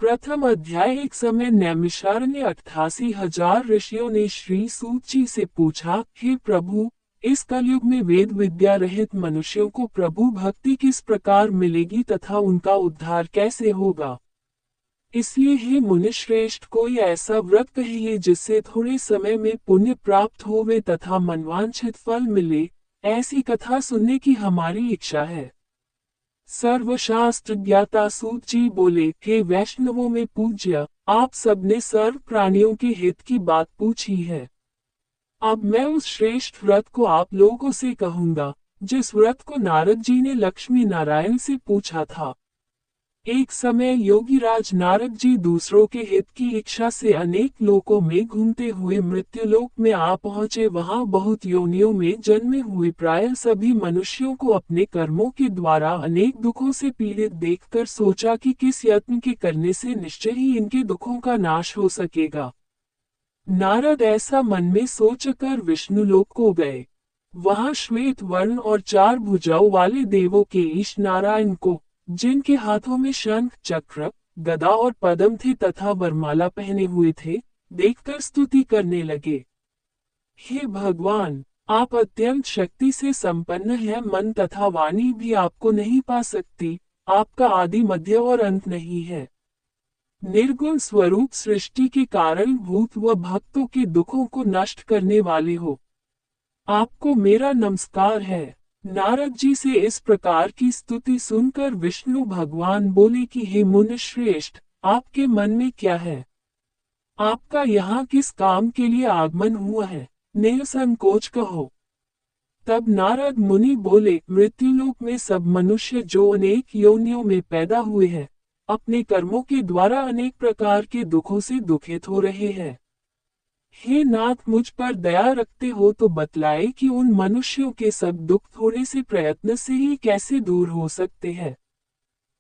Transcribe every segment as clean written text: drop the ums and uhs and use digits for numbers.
प्रथम अध्याय। एक समय नैमिषारण्य 88,000 ऋषियों ने श्री सूत जी से पूछा, हे प्रभु, इस कलयुग में वेद विद्या रहित मनुष्यों को प्रभु भक्ति किस प्रकार मिलेगी तथा उनका उद्धार कैसे होगा। इसलिए हे मुनिश्रेष्ठ, कोई ऐसा व्रत कहिए जिससे थोड़े समय में पुण्य प्राप्त होवे तथा मनवांछित फल मिले। ऐसी कथा सुनने की हमारी इच्छा है। सर्वशास्त्र ज्ञाता सूत जी बोले, हे वैष्णवों में पूज्य, आप सबने सर्व प्राणियों के हित की बात पूछी है। अब मैं उस श्रेष्ठ व्रत को आप लोगों से कहूंगा, जिस व्रत को नारद जी ने लक्ष्मी नारायण से पूछा था। एक समय योगी राज नारद जी दूसरों के हित की इच्छा से अनेक लोकों में घूमते हुए मृत्युलोक में आ पहुंचे। वहां बहुत योनियों में जन्मे हुए प्रायः सभी मनुष्यों को अपने कर्मों के द्वारा अनेक दुखों से पीड़ित देखकर सोचा कि किस यत्न के करने से निश्चय ही इनके दुखों का नाश हो सकेगा। नारद ऐसा मन में सोचकर विष्णुलोक को गए। वहां श्वेत वर्ण और 4 भुजाओं वाले देवों के ईश नारायण को, जिनके हाथों में शंख, चक्र, गदा और पद्म थे तथा वरमाला पहने हुए थे, देखकर स्तुति करने लगे। हे भगवान, आप अत्यंत शक्ति से संपन्न हैं, मन तथा वाणी भी आपको नहीं पा सकती। आपका आदि मध्य और अंत नहीं है। निर्गुण स्वरूप सृष्टि के कारण भूत व भक्तों के दुखों को नष्ट करने वाले हो। आपको मेरा नमस्कार है। नारद जी से इस प्रकार की स्तुति सुनकर विष्णु भगवान बोले कि हे मुनिश्रेष्ठ, आपके मन में क्या है? आपका यहाँ किस काम के लिए आगमन हुआ है? निसंकोच कहो। तब नारद मुनि बोले, मृत्युलोक में सब मनुष्य जो अनेक योनियों में पैदा हुए हैं, अपने कर्मों के द्वारा अनेक प्रकार के दुखों से दुखित हो रहे हैं। हे नाथ, मुझ पर दया रखते हो तो बतलाए कि उन मनुष्यों के सब दुख थोड़े से प्रयत्न से ही कैसे दूर हो सकते हैं।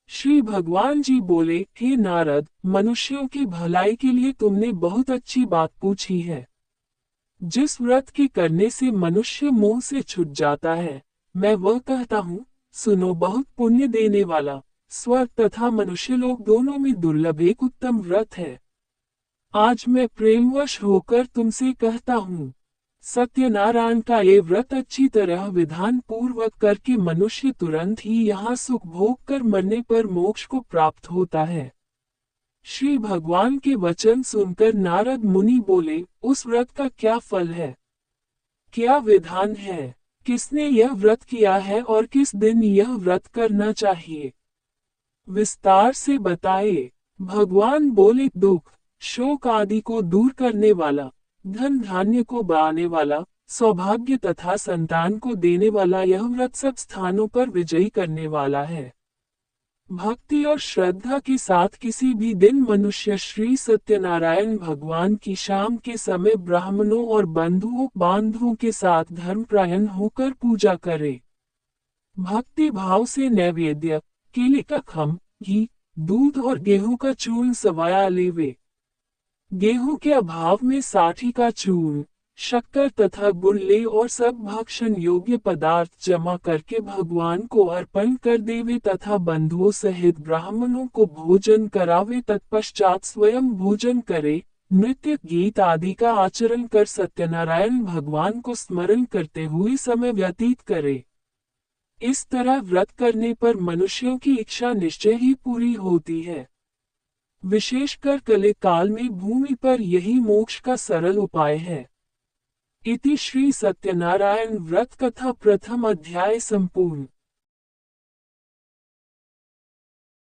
श्री भगवान जी बोले, हे नारद, मनुष्यों की भलाई के लिए तुमने बहुत अच्छी बात पूछी है। जिस व्रत के करने से मनुष्य मोह से छूट जाता है, मैं वह कहता हूँ, सुनो। बहुत पुण्य देने वाला, स्वर्ग तथा मनुष्य लोग दोनों में दुर्लभ एक उत्तम व्रत है। आज मैं प्रेमवश होकर तुमसे कहता हूँ, सत्यनारायण का ये व्रत अच्छी तरह विधान पूर्वक करके मनुष्य तुरंत ही यहाँ सुख भोग कर मरने पर मोक्ष को प्राप्त होता है। श्री भगवान के वचन सुनकर नारद मुनि बोले, उस व्रत का क्या फल है? क्या विधान है? किसने यह व्रत किया है और किस दिन यह व्रत करना चाहिए? विस्तार से बताए। भगवान बोले, दुख शोक आदि को दूर करने वाला, धन धान्य को बढ़ाने वाला, सौभाग्य तथा संतान को देने वाला यह व्रत सब स्थानों पर विजयी करने वाला है। भक्ति और श्रद्धा के साथ किसी भी दिन मनुष्य श्री सत्यनारायण भगवान की शाम के समय ब्राह्मणों और बंधुओं बांधवों के साथ धर्मपरायण होकर पूजा करे। भक्ति भाव से नैवेद्य, केले का खम, घी, दूध और गेहूं का चूर्ण सवाया लेवे। गेहूं के अभाव में साठी का चूर्ण, शक्कर तथा गुड़ ले और सब भक्षण योग्य पदार्थ जमा करके भगवान को अर्पण कर देवे तथा बंधुओं सहित ब्राह्मणों को भोजन करावे। तत्पश्चात स्वयं भोजन करे, नृत्य गीत आदि का आचरण कर सत्यनारायण भगवान को स्मरण करते हुए समय व्यतीत करे। इस तरह व्रत करने पर मनुष्यों की इच्छा निश्चय ही पूरी होती है। विशेषकर कलिक काल में भूमि पर यही मोक्ष का सरल उपाय है। इति श्री सत्यनारायण व्रत कथा प्रथम अध्याय संपूर्ण।